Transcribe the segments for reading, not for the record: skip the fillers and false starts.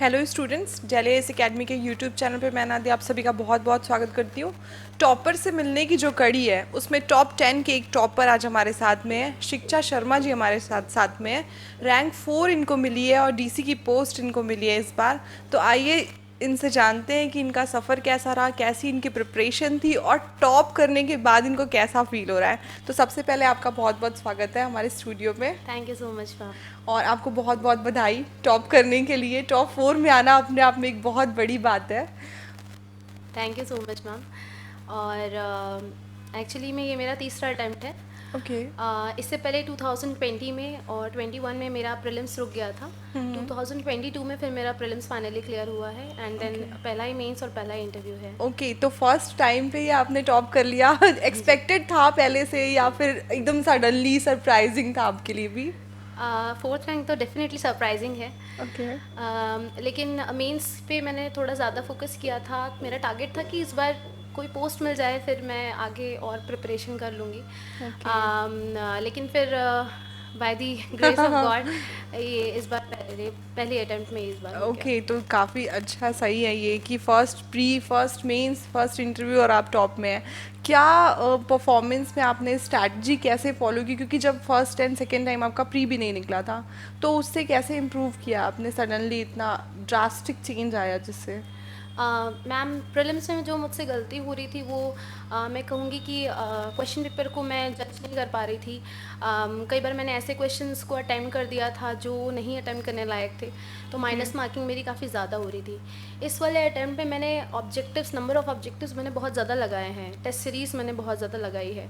Hello students, jealous academy के YouTube channel पे मैं नादिया आप सभी का बहुत बहुत स्वागत करती हूँ। टॉपर से मिलने की जो कड़ी है उसमें टॉप 10 के एक टॉपर आज हमारे साथ में है। शिक्षा शर्मा जी हमारे साथ साथ में है। रैंक 4 इनको मिली है और डीसी की पोस्ट इनको मिली है इस बार। तो आइए इनसे जानते हैं कि इनका सफ़र कैसा रहा, कैसी इनकी प्रिपरेशन थी और टॉप करने के बाद इनको कैसा फील हो रहा है। तो सबसे पहले आपका बहुत बहुत स्वागत है हमारे स्टूडियो में thank you so much ma'am. और आपको बहुत बहुत बधाई टॉप करने के लिए। टॉप 4 में आना अपने आप में एक बहुत बड़ी बात है। Thank you so much ma'am. और एक्चुअली में ये मेरा तीसरा अटैम्प्ट है। ओके। इससे पहले 2020 में और 21 में मेरा प्रीलिम्स रुक गया था। 2022 में फिर मेरा प्रीलिम्स फाइनली क्लियर हुआ है एंड देन पहला ही मेंस और पहला ही इंटरव्यू है। ओके, तो फर्स्ट टाइम पे ही आपने टॉप कर लिया। एक्सपेक्टेड था पहले से या फिर एकदम सडनली सरप्राइजिंग था आपके लिए भी? फोर्थ रैंक तो डेफिनेटली सरप्राइजिंग है। ओके। लेकिन मेंस पे मैंने थोड़ा ज़्यादा फोकस किया था। मेरा टारगेट था कि इस बार कोई पोस्ट मिल जाए फिर मैं आगे और प्रिपरेशन कर लूँगी। लेकिन फिर by the grace of God ये इस बार पहली अटेम्प्ट में इस बार हो गया। ओके, तो काफ़ी अच्छा सही है ये कि first pre first mains first interview और आप टॉप में हैं। क्या परफॉर्मेंस में आपने स्ट्रैटेजी कैसे फॉलो की, क्योंकि जब फर्स्ट एंड सेकेंड टाइम आपका प्री भी नहीं निकला था तो उससे कैसे इम्प्रूव किया आपने? सडनली इतना ड्रास्टिक चेंज आया जिससे। मैम प्रीलिम्स में जो मुझसे गलती हो रही थी वो मैं कहूँगी कि क्वेश्चन पेपर को मैं जज नहीं कर पा रही थी। कई बार मैंने ऐसे क्वेश्चंस को अटेम्प्ट कर दिया था जो नहीं अटेम्प्ट करने लायक थे, तो माइनस मार्किंग मेरी काफ़ी ज़्यादा हो रही थी। इस वाले अटेम्प्ट में मैंने ऑब्जेक्टिव्स नंबर ऑफ़ ऑब्जेक्टिव्स मैंने बहुत ज़्यादा लगाए हैं, टेस्ट सीरीज़ मैंने बहुत ज़्यादा लगाई है।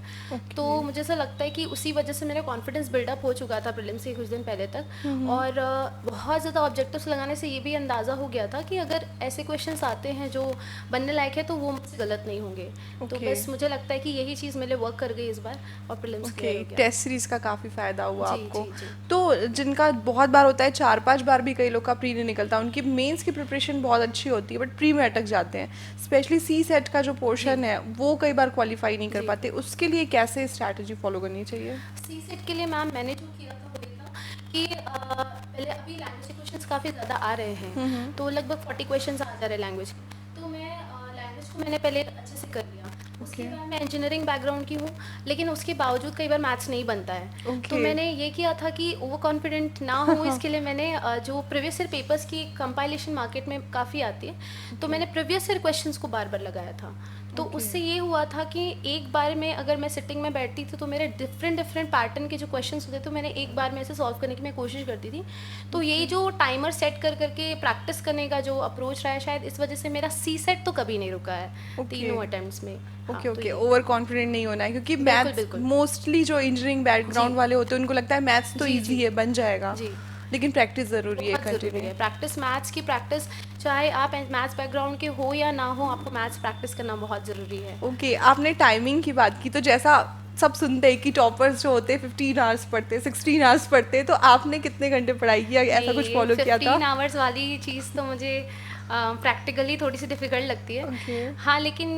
तो मुझे ऐसा लगता है कि उसी वजह से मेरा कॉन्फिडेंस बिल्डअप हो चुका था प्रीलिम्स के कुछ दिन पहले तक। और बहुत ज़्यादा ऑब्जेक्टिव्स लगाने से ये भी अंदाज़ा हो गया था कि अगर ऐसे क्वेश्चंस आते हैं जो बनने लायक है तो वो मुझसे गलत नहीं होंगे। तो बस मुझे लगता है कि यही चीज़ मेरे वर्क कर गई इस बार और प्रीलिम्स ओके, क्लियर हो गया। टेस्ट सीरीज का काफ़ी फ़ायदा हुआ जी आपको। जी जी। तो जिनका बहुत बार होता है, 4-5 बार भी कई लोग का प्री नहीं निकलता, उनकी मेंस की प्रिपरेशन बहुत अच्छी होती है बट प्री में अटक जाते हैं। स्पेशली सी सेट का जो पोर्शन है वो कई बार क्वालिफाई नहीं कर जी पाते, उसके लिए कैसे स्ट्रैटेजी फॉलो करनी चाहिए? सी सेट के लिए मैम मैंने जो किया था वो ये था कि पहले अभी लैंग्वेज के क्वेश्चंस काफ़ी ज़्यादा आ रहे हैं, तो लगभग 40 क्वेश्चंस आ जा रहे हैं लैंग्वेज के। तो मैं लैंग्वेज को मैंने पहले अच्छे से कर लिया। उसके ओके। बाद मैं इंजीनियरिंग बैकग्राउंड की हूँ, लेकिन उसके बावजूद कई बार मैथ्स नहीं बनता है। तो ओके। मैंने ये किया था कि ओवर कॉन्फिडेंट ना हो, इसके लिए मैंने जो प्रीवियस ईयर पेपर्स की कंपाइलेशन मार्केट में काफ़ी आती है, तो मैंने प्रीवियस ईयर क्वेश्चंस को बार बार लगाया था। तो ओके। उससे ये हुआ था कि एक बार में अगर मैं सिटिंग में बैठती थी तो मेरे डिफरेंट डिफरेंट पैटर्न के जो क्वेश्चंस होते तो मैंने एक बार में ऐसे सॉल्व करने की मैं कोशिश करती थी। तो यही जो टाइमर सेट कर करके प्रैक्टिस करने का जो अप्रोच रहा है, शायद इस वजह से मेरा सी सेट तो कभी नहीं रुका है ओके। तीनों अटेम्प्ट्स में। हाँ, ओके। तो ओके, ये ओवर कॉन्फिडेंट नहीं होना है, क्योंकि बिल्कुल मैथ्स बिल्कुल। मोस्टली जो इंजीनियरिंग बैकग्राउंड जी वाले होते हैं उनको लगता है मैथ्स तो जी इजी जी है, बन जाएगा। जी। लेकिन प्रैक्टिस ज़रूरी है, बहुत ज़रूरी कंटिन्यू। है प्रैक्टिस, मैथ्स की प्रैक्टिस। चाहे आप मैथ्स बैकग्राउंड के हो या ना हो, आपको मैथ्स प्रैक्टिस करना बहुत ज़रूरी है। ओके, आपने टाइमिंग की बात की, तो जैसा सब सुनते हैं कि टॉपर्स जो होते हैं 15 आवर्स पढ़ते हैं, 16 आवर्स पढ़ते हैं, तो आपने कितने घंटे पढ़ाई किया, ऐसा नहीं, कुछ ये फॉलो किया था? 15 आवर्स वाली चीज़ तो मुझे प्रैक्टिकली थोड़ी सी डिफ़िकल्ट लगती है। ओके। हाँ, लेकिन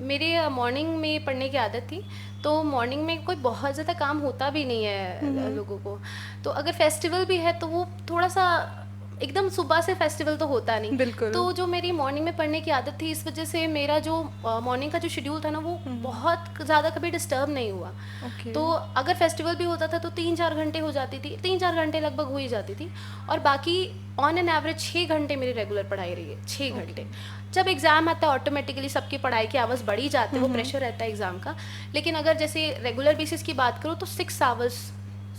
मेरे मॉर्निंग में पढ़ने की आदत थी, तो मॉर्निंग में कोई बहुत ज़्यादा काम होता भी नहीं है लोगों को। तो अगर फेस्टिवल भी है तो वो थोड़ा-सा एकदम सुबह से फेस्टिवल तो होता नहीं। बिल्कुल। तो जो मेरी मॉर्निंग में पढ़ने की आदत थी, इस वजह से मेरा जो मॉर्निंग का जो शेड्यूल था ना वो बहुत ज़्यादा कभी डिस्टर्ब नहीं हुआ। ओके। तो अगर फेस्टिवल भी होता था तो 3-4 घंटे हो जाती थी, 3-4 घंटे लगभग हो ही जाती थी। और बाकी ऑन एन एवरेज 6 घंटे मेरी रेगुलर पढ़ाई रही है, 6 घंटे। जब एग्ज़ाम आता है ऑटोमेटिकली सबकी पढ़ाई के आवर्स बढ़ ही जाते हैं, वो प्रेशर रहता है एग्ज़ाम का। लेकिन अगर जैसे रेगुलर बेसिस की बात करूँ तो 6 आवर्स,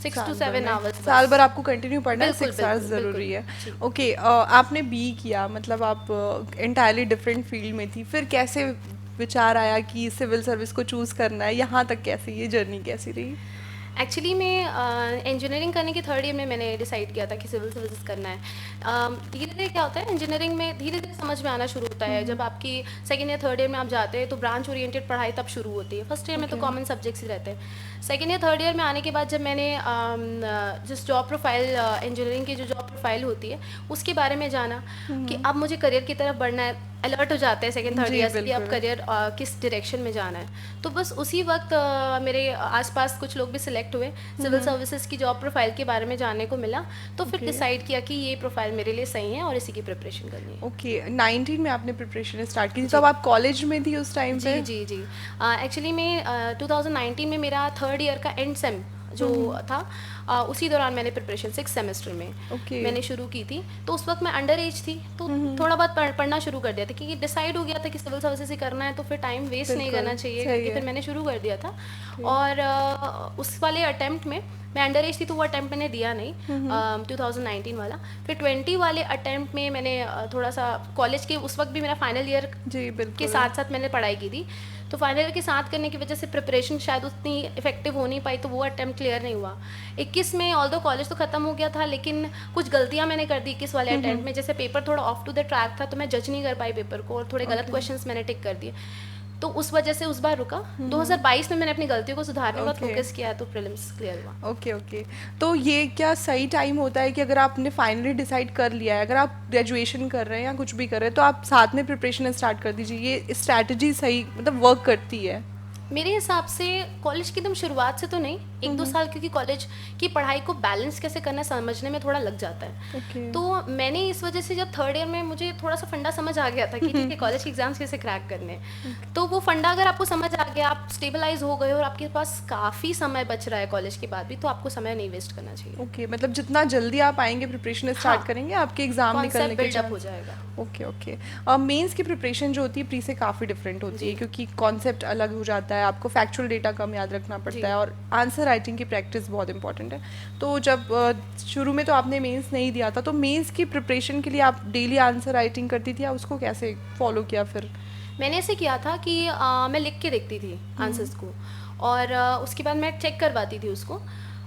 6 टू साल भर 7 में, आवर्स साल बस। भर आपको कंटिन्यू पढ़ना है, बिल्कुल 6 आवर्स बिल्कुल बिल्कुल। ज़रूरी है। जी। ओके, आपने बी किया, मतलब आप एंटायरली डिफरेंट फील्ड में थी, फिर कैसे विचार आया कि सिविल सर्विस को चूज़ करना है? यहाँ तक कैसे ये जर्नी कैसी रही? एक्चुअली मैं इंजीनियरिंग करने के थर्ड ईयर में मैंने डिसाइड किया था कि सिविल सर्विसेज करना है। धीरे धीरे क्या होता है इंजीनियरिंग में, धीरे धीरे समझ में आना शुरू होता है। जब आपकी सेकेंड ईयर थर्ड ईयर में आप जाते हैं तो ब्रांच ओरिएंटेड पढ़ाई तब शुरू होती है। फर्स्ट ईयर में तो ओके। कॉमन सब्जेक्ट्स ही रहते हैं। सेकेंड ईयर थर्ड ईयर में आने के बाद जब मैंने जिस जॉब प्रोफाइल, इंजीनियरिंग की जो जॉब प्रोफाइल होती है उसके बारे में जाना कि अब मुझे करियर की तरफ बढ़ना है। अलर्ट हो जाते हैं सेकंड थर्ड जी, ईयर से कि अब बिल्कुल। करियर किस डायरेक्शन में जाना है। तो बस उसी वक्त मेरे आसपास कुछ लोग भी सिलेक्ट हुए, सिविल सर्विसेज की जॉब प्रोफाइल के बारे में जानने को मिला, तो फिर ओके, डिसाइड किया कि ये प्रोफाइल मेरे लिए सही है और इसी की प्रिपरेशन करनी है। ओके। 19 में आपने प्रिपरेशन स्टार्ट की थी, तो जी अब आप कॉलेज में थी उस टाइम पे? जी जी जी। एक्चुअली मैं 2019 में मेरा थर्ड ईयर का एंड सेम जो था, उसी दौरान मैंने प्रिपरेशन 6 सेमेस्टर में ओके। मैंने शुरू की थी। तो उस वक्त मैं अंडर एज थी, तो थोड़ा बहुत पढ़ना शुरू कर दिया था, क्योंकि डिसाइड हो गया था कि सिविल सर्विसेज ही करना है, तो फिर टाइम वेस्ट नहीं बिल्कुल, करना चाहिए सही करके है। फिर मैंने शुरू कर दिया था। ओके, और उस वाले अटेम्प्ट में मैं अंडर एज थी, तो वो अटेम्प्ट मैंने दिया नहीं, 2019 वाला। फिर 20 वाले अटेम्प्ट में मैंने थोड़ा सा कॉलेज के, उस वक्त भी मेरा फाइनल ईयर जी, के बिल्कुल। साथ साथ मैंने पढ़ाई की थी, तो फाइनल ईयर के साथ करने की वजह से प्रिपरेशन शायद उतनी इफेक्टिव हो नहीं पाई, तो वो अटेम्प्ट क्लियर नहीं हुआ। 21 में ऑल्दो कॉलेज तो ख़त्म हो गया था, लेकिन कुछ गलतियां मैंने कर दी 21 वाले अटेम्प्ट में। जैसे पेपर थोड़ा ऑफ टू द ट्रैक था, तो मैं जज नहीं कर पाई पेपर को, और थोड़े गलत ओके, क्वेश्चंस मैंने टिक कर दिए, तो उस वजह से उस बार रुका। 2022 में मैंने अपनी गलतियों को सुधारने के बाद ओके, फोकस किया, तो प्रीलिम्स क्लियर हुआ। Okay, okay. तो ये क्या सही टाइम होता है कि अगर आपने फाइनली डिसाइड कर लिया है, अगर आप ग्रेजुएशन कर रहे हैं या कुछ भी कर रहे हैं, तो आप साथ में प्रिपरेशन स्टार्ट कर दीजिए, ये स्ट्रैटेजी सही मतलब वर्क करती है? मेरे हिसाब से कॉलेज की एकदम शुरुआत से तो नहीं, 1-2 साल, क्योंकि कॉलेज की पढ़ाई को बैलेंस कैसे करना है समझने में थोड़ा लग जाता है। ओके, तो मैंने इस वजह से जब थर्ड ईयर में मुझे थोड़ा सा फंडा समझ आ गया था कि ठीक है कॉलेज के एग्जाम्स कैसे क्रैक करने हैं। तो वो फंडा अगर आपको समझ आ गया, आप स्टेबलाइज हो गए और आपके पास काफ़ी समय बच रहा है कॉलेज के बाद भी, तो आपको समय नहीं वेस्ट करना चाहिए। ओके। मतलब जितना जल्दी आप आएंगे प्रिपरेशन स्टार्ट हाँ, करेंगे, आपके एग्जाम निकलने कॉन्सेप्ट के बिल्डअप हो चांस। जाएगा। Okay, okay. मेंस की प्रिपरेशन जो होती है प्री से काफ़ी डिफरेंट होती है, जी क्योंकि कॉन्सेप्ट अलग हो जाता है, आपको फैक्चुअल डेटा कम याद रखना जी। पड़ता है, और आंसर राइटिंग की प्रैक्टिस बहुत इंपॉर्टेंट है। तो जब शुरू में तो आपने मेंस नहीं दिया था, तो मेंस की प्रिपरेशन के लिए आप डेली आंसर राइटिंग करती थी, या उसको कैसे फॉलो किया फिर? मैंने ऐसे किया था कि मैं लिख के देखती थी आंसर्स को, और उसके बाद मैं चेक करवाती थी उसको,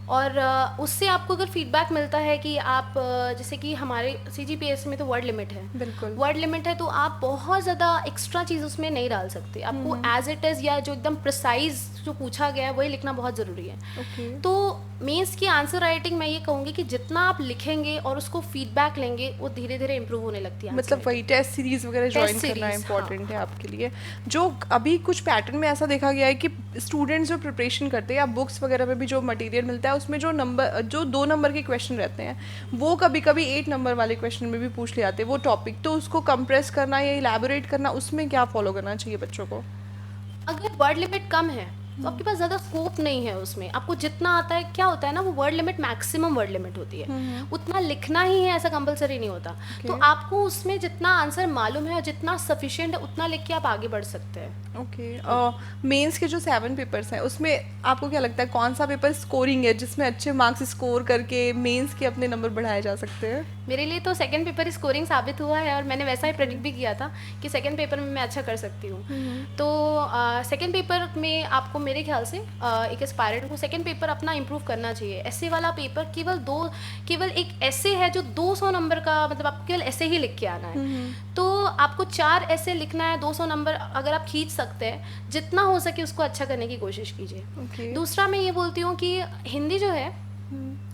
और उससे आपको अगर फीडबैक मिलता है कि आप जैसे कि हमारे CGPS में तो वर्ड लिमिट है, बिल्कुल। वर्ड लिमिट है, तो आप बहुत ज़्यादा एक्स्ट्रा चीज़ उसमें नहीं डाल सकते, आपको एज इट इज़ या जो एकदम प्रिसाइज जो पूछा गया है वही लिखना बहुत ज़रूरी है। ओके, तो मेंस की आंसर राइटिंग मैं ये कहूँगी कि जितना आप लिखेंगे और उसको फीडबैक लेंगे, वो धीरे धीरे इंप्रूव होने लगती है answer मतलब वही टेस्ट सीरीज वगैरह ज्वाइन टेस्ट करना सीरीज, इम्पोर्टेंट है हाँ। आपके लिए। जो अभी कुछ पैटर्न में ऐसा देखा गया है कि स्टूडेंट्स जो प्रिपरेशन करते हैं, या बुक्स वगैरह में भी जो मटेरियल मिलता है, उसमें जो 2 नंबर के क्वेश्चन रहते हैं, वो कभी कभी 8 नंबर वाले क्वेश्चन में भी पूछ ले आते हैं वो टॉपिक। तो उसको कंप्रेस करना या इलेबोरेट करना, उसमें क्या फॉलो करना चाहिए बच्चों को? अगर वर्ड लिमिट कम है तो आपके पास ज़्यादा स्कोप नहीं है उसमें, आपको जितना आता है, क्या होता है ना, वो word limit maximum word limit होती है, उतना लिखना ही है ऐसा कंपलसरी नहीं होता। तो ओके, आपको उसमें जितना आंसर मालूम है और जितना सफिशिएंट है, उतना लिख के आप आगे बढ़ सकते हैं। ओके। मेंस के जो 7 पेपर्स हैं, उसमें आपको क्या लगता है कौन सा पेपर स्कोरिंग है, जिसमें अच्छे मार्क्स स्कोर करके मेंस के अपने नंबर बढ़ाए जा सकते हैं? मेरे लिए तो सेकंड पेपर स्कोरिंग साबित हुआ है, और मैंने वैसा ही प्रेडिक्ट भी किया था कि सेकंड पेपर में मैं अच्छा कर सकती हूँ। तो सेकंड पेपर में आपको मेरे ख्याल से एक एस्पायरेंट को सेकंड पेपर अपना इम्प्रूव करना चाहिए। ऐसे वाला पेपर केवल एक ऐसे है जो 200 नंबर का, मतलब आपको केवल ऐसे ही लिख के आना है, तो आपको 4 ऐसे लिखना है, 200 नंबर अगर आप खींच सकते हैं, जितना हो सके उसको अच्छा करने की कोशिश कीजिए। ओके, दूसरा मैं ये बोलती हूँ कि हिंदी जो है,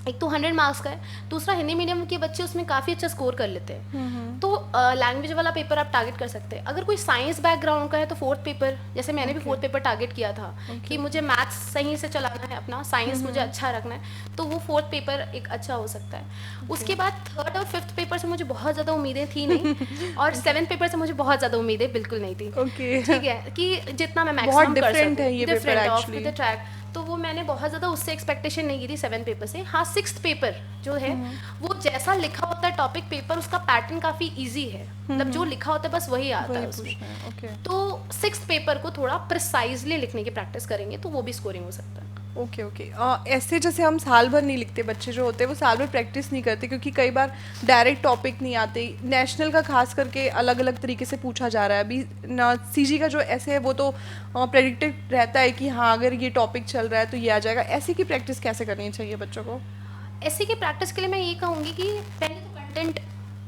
एक तो 100 मार्क्स का है, दूसरा हिंदी मीडियम के बच्चे उसमें काफ़ी अच्छा स्कोर कर लेते हैं, तो लैंग्वेज वाला पेपर आप टारगेट कर सकते हैं। अगर कोई साइंस बैकग्राउंड का है तो फोर्थ पेपर, जैसे मैंने भी फोर्थ पेपर टारगेट किया था कि मुझे मैथ्स सही से चलाना है अपना, साइंस मुझे अच्छा रखना है, तो वो फोर्थ पेपर एक अच्छा हो सकता है। उसके बाद थर्ड और फिफ्थ पेपर से मुझे बहुत ज़्यादा उम्मीदें थी नहीं, और सेवन्थ पेपर से मुझे बहुत ज़्यादा उम्मीदें बिल्कुल नहीं थी। ओके। ठीक है कि जितना मैं बहुत मैक्सिमम कर डिफरेंट सकूं, है ये paper different of actually. The track, तो वो मैंने बहुत ज़्यादा उससे एक्सपेक्टेशन नहीं की थी 7 पेपर से। हाँ, 6th पेपर जो है वो जैसा लिखा होता है टॉपिक पेपर, उसका पैटर्न काफ़ी इजी है, मतलब जो लिखा होता है बस वही आता वही है उसमें। पूछना है। ओके, तो 6th पेपर को थोड़ा प्रिसाइजली लिखने की प्रैक्टिस करेंगे तो वो भी स्कोरिंग हो सकता है। Okay, okay. ऐसे जैसे हम साल भर नहीं लिखते, बच्चे जो होते हैं वो साल भर प्रैक्टिस नहीं करते, क्योंकि कई बार डायरेक्ट टॉपिक नहीं आते। नेशनल का खास करके अलग अलग तरीके से पूछा जा रहा है अभी ना, सीजी का जो ऐसे है वो तो प्रेडिक्टेड रहता है कि हाँ अगर ये टॉपिक चल रहा है तो ये आ जाएगा। ऐसे की प्रैक्टिस कैसे करनी चाहिए बच्चों को? ऐसे की प्रैक्टिस के लिए मैं ये कहूँगी कि पहले तो कंटेंट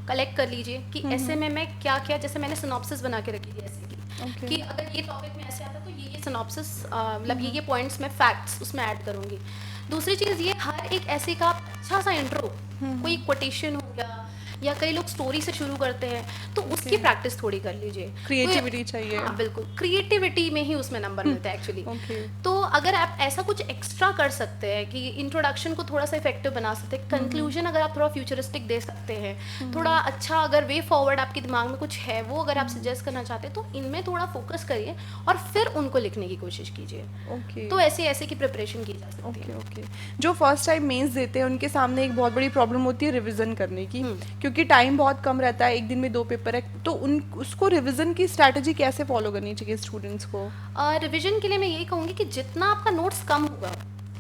कलेक्ट कर लीजिए कि ऐसे में मैं क्या क्या, जैसे मैंने सिनॉप्सिस बना के रखी है ऐसे की, ओके, कि अगर ये टॉपिक में ऐसे आता तो ये सिनॉप्सिस, मतलब ये पॉइंट्स में फैक्ट्स उसमें ऐड करूँगी। दूसरी चीज़ ये, हर एक ऐसे का अच्छा सा इंट्रो, कोई कोटेशन हो गया या कई लोग स्टोरी से शुरू करते हैं, तो उसकी प्रैक्टिस थोड़ी कर लीजिए। क्रिएटिविटी चाहिए। हाँ बिल्कुल, क्रिएटिविटी में ही उसमें नंबर मिलता है एक्चुअली। ओके। तो अगर आप ऐसा कुछ एक्स्ट्रा कर सकते हैं कि इंट्रोडक्शन को थोड़ा सा इफेक्टिव बना सकते हैं, कंक्लूजन अगर आप थोड़ा फ्यूचरिस्टिक दे सकते हैं, थोड़ा अच्छा अगर वे फॉरवर्ड आपके दिमाग में कुछ है वो अगर आप सजेस्ट करना चाहते हैं, तो इनमें थोड़ा फोकस करिए और फिर उनको लिखने की कोशिश कीजिए। ओके। तो ऐसे ऐसे की प्रिपरेशन की जा सकती है। ओके। जो फर्स्ट टाइम मेंस देते हैं उनके सामने एक बहुत बड़ी प्रॉब्लम होती है रिवीजन करने की, क्योंकि टाइम बहुत कम रहता है, एक दिन में 2 पेपर है, तो उन उसको रिवीजन की स्ट्रैटेजी कैसे फॉलो करनी चाहिए स्टूडेंट्स को? रिवीजन के लिए मैं यही कहूँगी कि जितना आपका नोट्स कम होगा,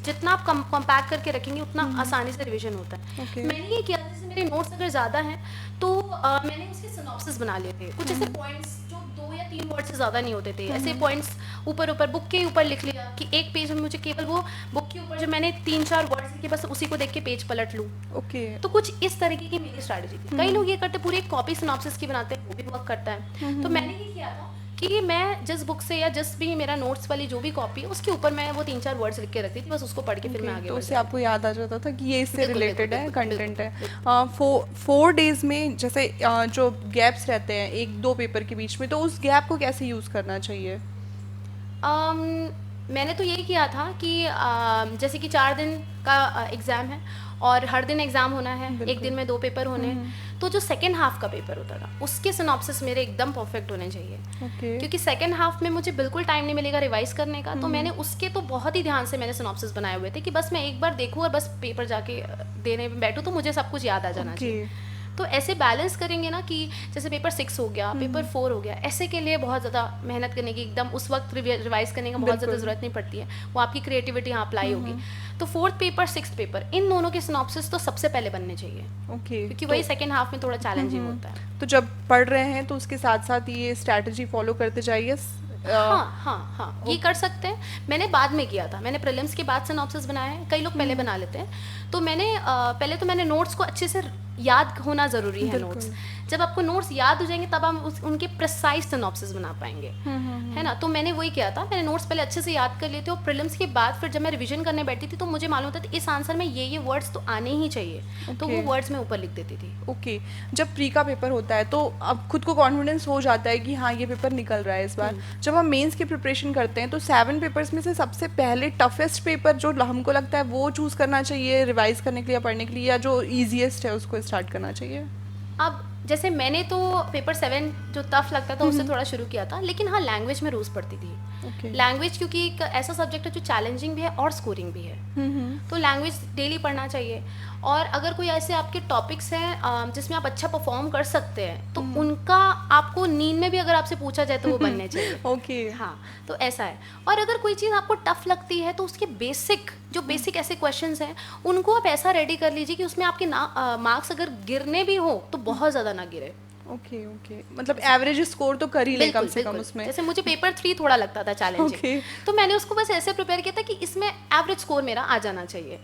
जितना आप कंपैक्ट करके रखेंगे, उतना आसानी से रिवीजन होता है। Okay. मैंने ये किया, जैसे मेरे नोट्स अगर ज़्यादा हैं तो मैंने उसके सिनॉप्सिस बना लिए थे, कुछ ऐसे पॉइंट्स जो 2 या 3 वर्ड से ज़्यादा नहीं होते थे, ऐसे पॉइंट्स ऊपर बुक के ऊपर लिख लिया कि एक पेज में मुझे केवल वो बुक के ऊपर जब मैंने 3-4 वर्ड्स लिखे बस उसी को देख के पेज पलट लूँ। ओके। तो कुछ इस तरीके की मेरी स्ट्रैटेजी थी। कई लोग ये करते पूरी एक कॉपी सिनॉप्सिस की बनाते हैं, वो भी वर्क करता है। तो मैंने ये किया था कि मैं जिस बुक से या जिस भी मेरा नोट्स वाली जो भी कॉपी है उसके ऊपर मैं वो 3-4 वर्ड्स लिख के रखती थी, बस उसको पढ़ के फिर मैं आगे तो बढ़ उससे आपको याद आ जाता था कि ये इससे बिल्कुल, रिलेटेड है, बिल्कुल, कंटेंट है। 4 डेज में जैसे जो गैप्स रहते हैं 1-2 पेपर के बीच में, तो उस गैप को कैसे यूज़ करना चाहिए? मैंने तो यही किया था कि जैसे कि 4 दिन का एग्ज़ाम है और हर दिन एग्ज़ाम होना है, एक दिन में 2 पेपर होने हैं, तो जो सेकेंड हाफ का पेपर होता था उसके सिनॉप्सिस मेरे एकदम परफेक्ट होने चाहिए। ओके। क्योंकि सेकेंड हाफ में मुझे बिल्कुल टाइम नहीं मिलेगा रिवाइज करने का, तो मैंने उसके तो बहुत ही ध्यान से मैंने सिनॉप्सिस बनाए हुए थे कि बस मैं एक बार देखूँ और बस पेपर जाके देने में बैठूँ तो मुझे सब कुछ याद आ जाना चाहिए। तो ऐसे बैलेंस करेंगे ना कि जैसे पेपर 6 हो गया, पेपर 4 हो गया, ऐसे के लिए बहुत ज़्यादा मेहनत करने की एकदम उस वक्त रिवाइज करने का बहुत ज़्यादा ज़रूरत नहीं पड़ती है, वो आपकी क्रिएटिविटी यहाँ अप्लाई होगी। तो 4th paper 6th paper in दोनों के सिनॉप्सिस तो सबसे पहले बनने चाहिए। ओके। क्योंकि वही सेकेंड हाफ में थोड़ा चैलेंजिंग होता है। तो जब पढ़ रहे हैं तो उसके साथ साथ ये स्ट्रैटेजी फॉलो करते जाइए। हाँ, ये कर सकते हैं। मैंने बाद में किया था, मैंने प्रीलिम्स के बाद सिनॉप्सिस बनाए हैं, कई लोग पहले बना लेते हैं। तो मैंने पहले तो मैंने नोट्स को अच्छे से याद होना ज़रूरी है। नोट्स जब आपको नोट्स याद हो जाएंगे तब आप उनके प्रिसाइज सिनॉप्सिस बना पाएंगे, है ना। तो मैंने वही किया था, मैंने नोट्स पहले अच्छे से याद कर लिए थे और प्रीलिम्स के बाद फिर जब मैं रिवीजन करने बैठती थी तो मुझे मालूम होता था इस आंसर में ये वर्ड्स तो आने ही चाहिए, तो वो वर्ड्स मैं ऊपर लिख देती थी। ओके। जब प्री का पेपर होता है तो अब खुद को कॉन्फिडेंस हो जाता है कि हाँ ये पेपर निकल रहा है इस बार। जब हम मेंस की प्रिपरेशन करते हैं तो 7 पेपर्स में से सबसे पहले टफेस्ट पेपर जो हमको लगता है वो चूज़ करना चाहिए रिवाइज करने के लिए या पढ़ने के लिए, या जो ईजीएस्ट है उसको स्टार्ट करना चाहिए? अब जैसे मैंने तो पेपर 7 जो टफ लगता था उससे थोड़ा शुरू किया था, लेकिन हाँ लैंग्वेज में रूज पड़ती थी। लैंग्वेज क्योंकि एक ऐसा सब्जेक्ट है जो चैलेंजिंग भी है और स्कोरिंग भी है, तो लैंग्वेज डेली पढ़ना चाहिए। और अगर कोई ऐसे आपके टॉपिक्स हैं जिसमें आप अच्छा परफॉर्म कर सकते हैं तो उनका आपको नींद में भी अगर आपसे पूछा जाए तो वो बनने चाहिए। ओके। हाँ, तो ऐसा है। और अगर कोई चीज़ आपको टफ लगती है तो उसके बेसिक ऐसे क्वेश्चंस हैं उनको आप ऐसा रेडी कर लीजिए कि उसमें आपके मार्क्स अगर गिरने भी हो तो बहुत ज़्यादा ना गिरे। ओके। मतलब एवरेज स्कोर तो कर ही ले कम से कम उसमें। जैसे मुझे पेपर 3 थोड़ा लगता था चैलेंजिंग, तो मैंने उसको बस ऐसे प्रिपेयर किया था कि इसमें एवरेज स्कोर मेरा आ जाना चाहिए।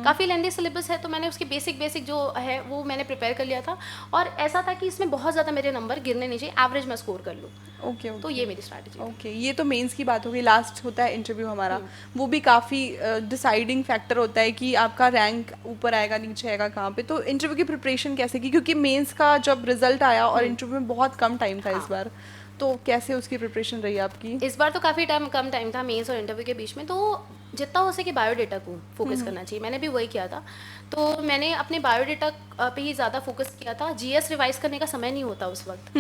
काफ़ी लेंदी सिलेबस है तो मैंने उसके बेसिक जो है वो मैंने प्रिपेयर कर लिया था, और ऐसा था कि इसमें बहुत ज़्यादा मेरे नंबर गिरने नहीं चाहिए, एवरेज मैं स्कोर कर लूँ। ओके। तो ये मेरी स्ट्रैटेजी। ओके, ये तो मेंस की बात हो गई। लास्ट होता है इंटरव्यू हमारा, वो भी काफ़ी डिसाइडिंग फैक्टर होता है कि आपका रैंक ऊपर आएगा नीचे आएगा कहाँ पे। तो इंटरव्यू की प्रिपरेशन कैसे की, क्योंकि मेंस का जब रिजल्ट आया और इंटरव्यू में बहुत कम टाइम था इस बार, तो कैसे उसकी प्रिपरेशन रही आपकी? इस बार तो काफ़ी कम टाइम था मेंस और इंटरव्यू के बीच में, तो जितना हो सके बायोडेटा को फोकस करना चाहिए। मैंने भी वही किया था, तो मैंने अपने बायोडेटा पे ही ज़्यादा फोकस किया था। जीएस रिवाइज करने का समय नहीं होता उस वक्त।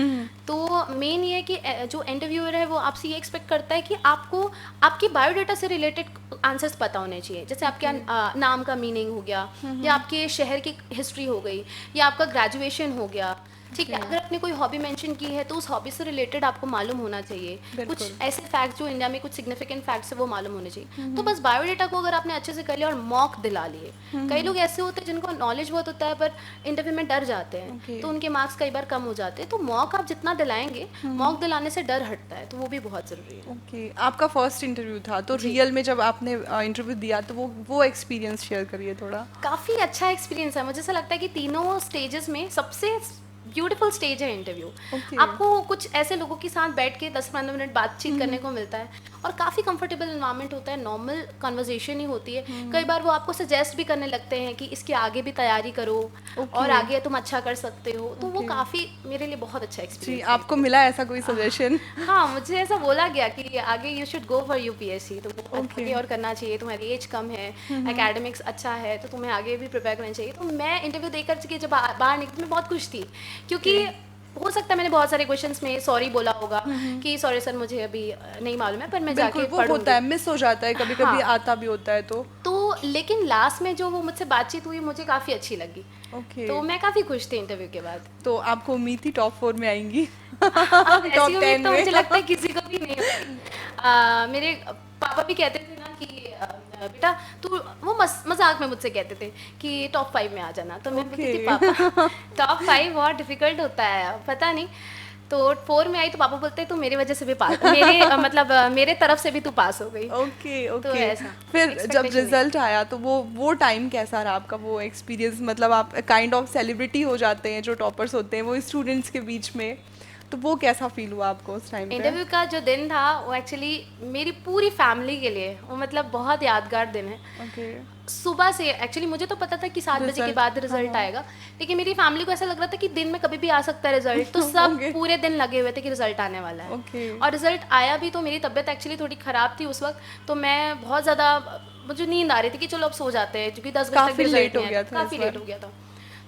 तो मेन ये है कि जो इंटरव्यूअर है वो आपसे ये एक्सपेक्ट करता है कि आपको आपकी बायोडेटा से रिलेटेड आंसर्स पता होने चाहिए। जैसे आपके नाम का मीनिंग हो गया, या आपके शहर की हिस्ट्री हो गई, या आपका ग्रेजुएशन हो गया, ठीक है। अगर आपने कोई हॉबी मेंशन की है तो उस हॉबी से रिलेटेड आपको मालूम होना चाहिए। कुछ ऐसे फैक्ट्स जो इंडिया में कुछ सिग्निफिकेंट फैक्ट्स है वो मालूम होने चाहिए। तो बस बायोडेटा को अगर आपने अच्छे से कर लिया और मॉक दिला लिए, कई लोग ऐसे होते हैं जिनको नॉलेज बहुत होता है पर इंटरव्यू में डर जाते हैं, तो उनके मार्क्स कई बार कम हो जाते हैं। तो मॉक आप जितना दिलाएंगे, मॉक दिलाने से डर हटता है, तो वो भी बहुत ज़रूरी है। ओके। आपका फर्स्ट इंटरव्यू था, तो रियल में जब आपने इंटरव्यू दिया तो वो एक्सपीरियंस शेयर करिए थोड़ा। काफ़ी अच्छा एक्सपीरियंस है। मुझे ऐसा लगता है कि तीनों स्टेजेस में सबसे ब्यूटीफुल स्टेज है इंटरव्यू। Okay. आपको कुछ ऐसे लोगों के साथ बैठ के 10-15 मिनट बातचीत करने को मिलता है और काफ़ी कंफर्टेबल इन्वायरमेंट होता है, नॉर्मल कन्वर्जेशन ही होती है। कई बार वो आपको सजेस्ट भी करने लगते हैं कि इसके आगे भी तैयारी करो और आगे तुम अच्छा कर सकते हो, तो वो काफ़ी मेरे लिए बहुत अच्छा जी, एक्सपीरियंस। आपको मिला ऐसा कोई सजेशन? हाँ, मुझे ऐसा बोला गया कि आगे you should go for UPSC, तुमको आगे और करना चाहिए, तुम्हारी एज कम है, एकेडमिक्स अच्छा है, तो तुम्हें आगे भी प्रिपेयर करना चाहिए। तो मैं इंटरव्यू देकर के जब बाहर निकली, मैं बहुत खुश थी, क्योंकि हो सकता है मैंने बहुत सारे क्वेश्चंस में सॉरी बोला होगा कि सॉरी सर मुझे अभी नहीं मालूम है, पर मैं जाके बिल्कुल, वो होता है, मिस हो जाता है कभी कभी, हाँ। आता भी होता है तो लेकिन लास्ट में जो वो मुझसे बातचीत हुई मुझे काफ़ी अच्छी लगी। ओके। तो मैं काफ़ी खुश थी इंटरव्यू के बाद। तो आपको उम्मीद थी टॉप 4 में आएंगी? अब ऐसी टॉप उम्मीद 10 तो मुझे में? लगता है किसी को भी नहीं होती। मेरे पापा भी कहते थे ना कि बेटा तू, वो मजाक में मुझसे कहते थे कि टॉप 5 में आ जाना, तो मैं बोलती थी पापा टॉप 5 बहुत डिफिकल्ट होता है, पता नहीं। तो 4 में आई तो पापा बोलते तू मेरी वजह से भी पास, मेरे मतलब मेरे तरफ से भी तू पास हो गई। ओके तो ओके। ऐसा फिर जब expectation नहीं। रिजल्ट आया तो वो टाइम कैसा रहा आपका, वो एक्सपीरियंस? मतलब आप काइंड ऑफ सेलिब्रिटी हो जाते हैं जो टॉपर्स होते हैं वो स्टूडेंट्स के बीच में, तो वो कैसा फील हुआ आपको उस टाइम पे? इंटरव्यू का जो दिन था वो एक्चुअली मेरी पूरी फैमिली के लिए वो मतलब बहुत यादगार दिन है। ओके। सुबह से एक्चुअली मुझे तो पता था कि 7 बजे के Result, बाद रिजल्ट आएगा, लेकिन मेरी फैमिली को ऐसा लग रहा था कि दिन में कभी भी आ सकता है रिजल्ट, तो सब Okay. पूरे दिन लगे हुए थे कि रिजल्ट आने वाला है। Okay. और रिजल्ट आया भी, तो मेरी तबीयत एक्चुअली थोड़ी ख़राब थी उस वक्त, तो मैं बहुत ज़्यादा, मुझे नींद आ रही थी कि चलो अब सो जाते हैं, क्योंकि 10 बजे तक काफी रिजल्ट लेट हो नहीं गया आएगा, था काफ़ी इस लेट बार। हो गया था।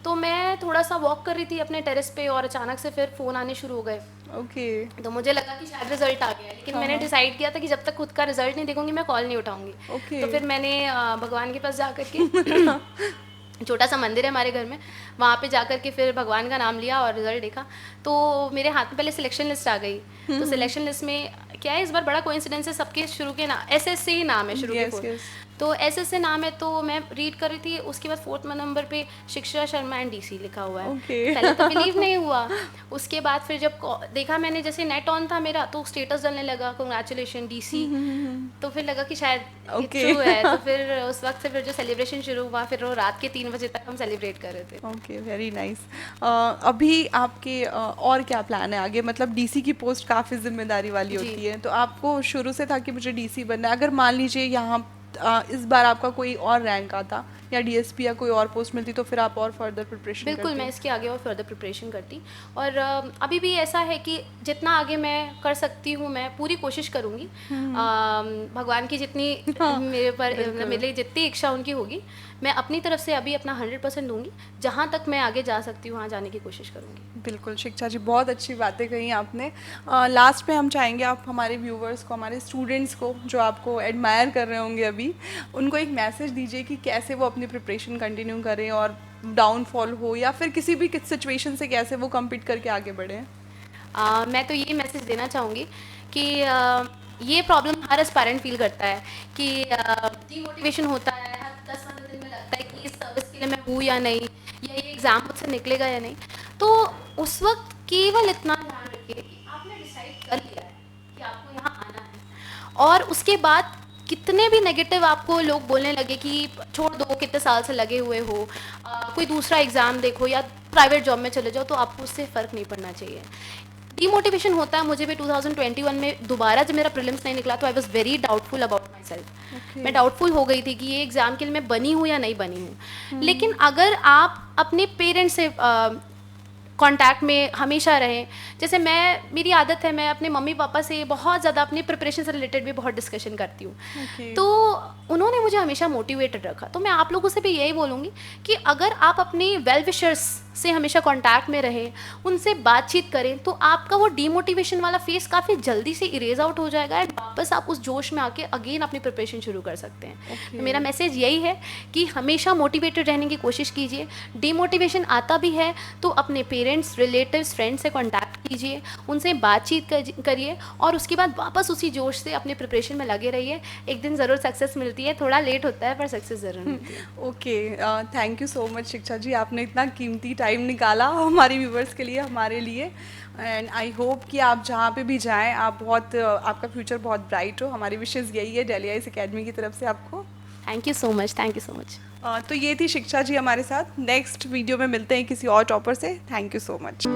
तो मैं थोड़ा सा वॉक कर रही थी अपने टेरेस पे और अचानक से फिर फ़ोन आने शुरू हो गए। ओके। तो मुझे लगा कि शायद रिजल्ट आ गया है, लेकिन मैंने डिसाइड किया था कि जब तक खुद का रिजल्ट नहीं देखूंगी मैं कॉल नहीं उठाऊंगी। Okay. तो फिर मैंने भगवान के पास जा कर के छोटा सा मंदिर है हमारे घर में, वहाँ पे जा कर के फिर भगवान का नाम लिया और रिजल्ट देखा, तो मेरे हाथ में पहले सिलेक्शन लिस्ट आ गई। तो सिलेक्शन लिस्ट में क्या है, इस बार बड़ा कोइंसिडेंस है, सबके शुरू के नाम एस एस से ही नाम है, शुरू के Yes, 4। yes. तो एस एस से नाम है, तो मैं रीड कर रही थी, उसके बाद 4th नंबर पे शिक्षा शर्मा एंड डीसी लिखा हुआ है। Okay. पहले तो बिलीव नहीं हुआ, उसके बाद फिर जब देखा मैंने, जैसे नेट ऑन था मेरा, तो स्टेटस डलने लगा कांग्रेचुलेशन डीसी, तो फिर लगा कि शायद Okay. ट्रू है। तो फिर उस वक्त से फिर जो सेलिब्रेशन शुरू हुआ, फिर वो रात के 3 बजे तक हम सेलिब्रेट कर रहे थे। Okay, very nice. अभी आपके और क्या प्लान है आगे? मतलब डीसी की पोस्ट काफ़ी जिम्मेदारी वाली जी। होती है, तो आपको शुरू से था कि मुझे डीसी बनना है? अगर मान लीजिए यहाँ इस बार आपका कोई और रैंक आता या डीएसपी या कोई और पोस्ट मिलती, तो फिर आप और फर्दर प्रिपरेशन बिल्कुल, करते? मैं इसके आगे और फर्दर प्रिपरेशन करती, और अभी भी ऐसा है कि जितना आगे मैं कर सकती हूँ मैं पूरी कोशिश करूँगी। भगवान की जितनी मेरे पर, बिल्कुल। मेरे लिए जितनी इच्छा उनकी होगी, मैं अपनी तरफ से अभी अपना 100% दूंगी। जहाँ तक मैं आगे जा सकती हूँ वहाँ जाने की कोशिश करूँगी। बिल्कुल शिक्षा जी, बहुत अच्छी बातें कही आपने। लास्ट में हम चाहेंगे आप हमारे व्यूवर्स को, हमारे स्टूडेंट्स को जो आपको एडमायर कर रहे होंगे अभी, उनको एक मैसेज दीजिए कि कैसे वो अपनी प्रिपरेशन कंटिन्यू करें और डाउनफॉल हो या फिर किसी भी सिचुएशन से कैसे वो कम्पीट करके आगे बढ़ें। मैं तो ये मैसेज देना चाहूँगी कि ये प्रॉब्लम हर एस्पायरेंट फील करता है कि डीमोटिवेशन होता है, हर 10-15 दिन में लगता है कि इस सर्विस के लिए मैं हूँ या नहीं, या ये एग्ज़ाम मुझसे निकलेगा या नहीं। तो उस वक्त केवल इतना ध्यान रखिए कि आपने डिसाइड कर लिया है कि आपको यहाँ आना है, और उसके बाद कितने भी नेगेटिव आपको लोग बोलने लगे कि छोड़ दो, कितने साल से लगे हुए हो, कोई दूसरा एग्ज़ाम देखो या प्राइवेट जॉब में चले जाओ, तो आपको उससे फ़र्क नहीं पड़ना चाहिए। डीमोटिवेशन होता है, मुझे भी 2021 में दोबारा जब मेरा प्रीलिम्स नहीं निकला तो I was very doubtful about my self. मैं डाउटफुल हो गई थी कि ये एग्ज़ाम के लिए मैं बनी हूँ या नहीं बनी हूँ। लेकिन अगर आप अपने पेरेंट्स से कांटेक्ट में हमेशा रहें, जैसे मेरी आदत है, मैं अपने मम्मी पापा से बहुत ज़्यादा अपनी प्रिपरेशन से रिलेटेड भी बहुत डिस्कशन करती हूँ। तो उन्होंने मुझे हमेशा मोटिवेटेड रखा। तो मैं आप लोगों से भी यही बोलूँगी कि अगर आप अपने वेल विशर्स से हमेशा कांटेक्ट में रहें, उनसे बातचीत करें, तो आपका वो डीमोटिवेशन वाला फेस काफ़ी जल्दी से इरेज आउट हो जाएगा एंड वापस आप उस जोश में आके अगेन अपनी प्रिपरेशन शुरू कर सकते हैं। तो मेरा मैसेज यही है कि हमेशा मोटिवेटेड रहने की कोशिश कीजिए। डीमोटिवेशन आता भी है तो अपने पेरेंट्स, रिलेटिव्स, फ्रेंड्स से कांटेक्ट कीजिए, उनसे बातचीत करिए और उसके बाद वापस उसी जोश से अपनी प्रिपरेशन में लगे रहिए। एक दिन ज़रूर सक्सेस मिलती है, थोड़ा लेट होता है पर सक्सेस ज़रूर मिलती है। Okay, thank you so much शिक्षा जी, आपने इतना कीमती टाइम निकाला हमारे व्यूवर्स के लिए, हमारे लिए। एंड आई होप कि आप जहाँ पे भी जाएं आप आपका फ्यूचर बहुत ब्राइट हो। हमारी विशेज़ यही है दिल्ली आईएएस एकेडमी की तरफ से आपको। Thank you so much, thank you so much. तो ये थी शिक्षा जी हमारे साथ। नेक्स्ट वीडियो में मिलते हैं किसी और टॉपर से। Thank you so much.